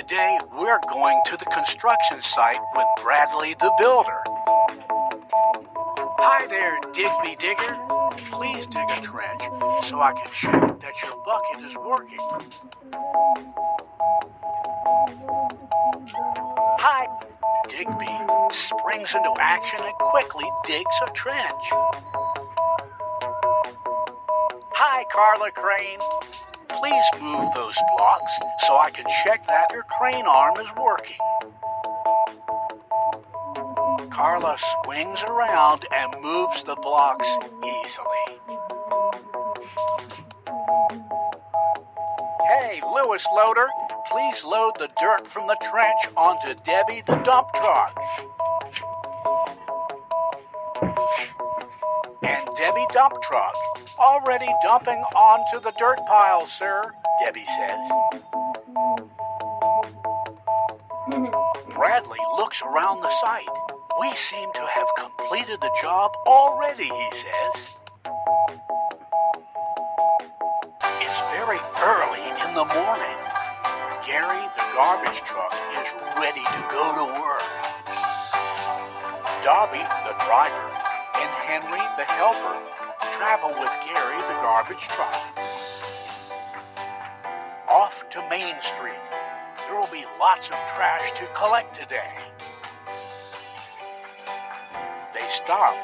Today, we're going to the construction site with Bradley the builder. Hi there, Digby Digger. Please dig a trench so I can check that your bucket is working. Hi. Digby springs into action and quickly digs a trench. Hi, Carla Crane. Please move those blocks so I can check that your crane arm is working. Carla swings around and moves the blocks easily. Hey, Lewis Loader, please load the dirt from the trench onto Debbie the dump truck. And Debbie dump truck, already dumping onto the dirt pile, sir, Debbie says. Bradley looks around the site. We seem to have completed the job already, he says. It's very early in the morning. Gary, the garbage truck, is ready to go to work. Darby, the driver, and Henry, the helper, travel with Gary, the garbage truck. Off to Main Street. There will be lots of trash to collect today. They stop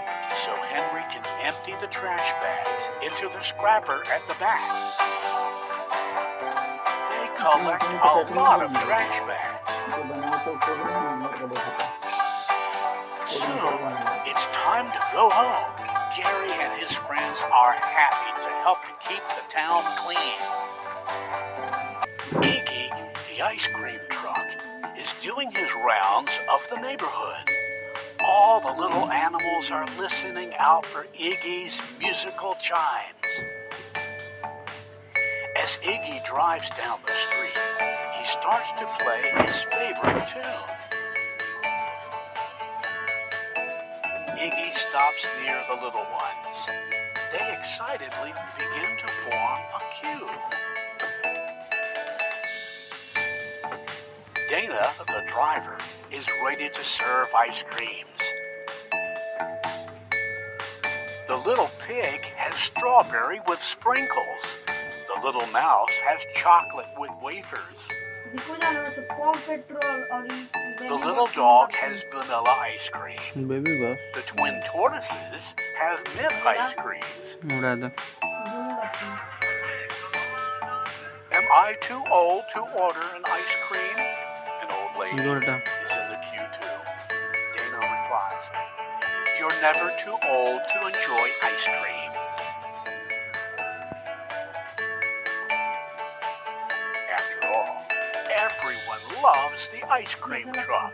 so Henry can empty the trash bags into the scrapper at the back. They collect a lot of trash bags. Soon, it's time to go home. Gary and his friends are happy to help keep the town clean. Iggy, the ice cream truck, is doing his rounds of the neighborhood. All the little animals are listening out for Iggy's musical chimes. As Iggy drives down the street, he starts to play his favorite tune. Iggy stops near the little ones. They excitedly begin to form a queue. Dana, the driver, is ready to serve ice creams. The little pig has strawberry with sprinkles. The little mouse has chocolate with wafers. The little dog has vanilla ice cream. The twin tortoises have mint ice creams. Am I too old to order an ice cream? An old lady is in the queue too. Dana replies, "You're never too old to enjoy ice cream." After all, everyone loves the ice cream truck.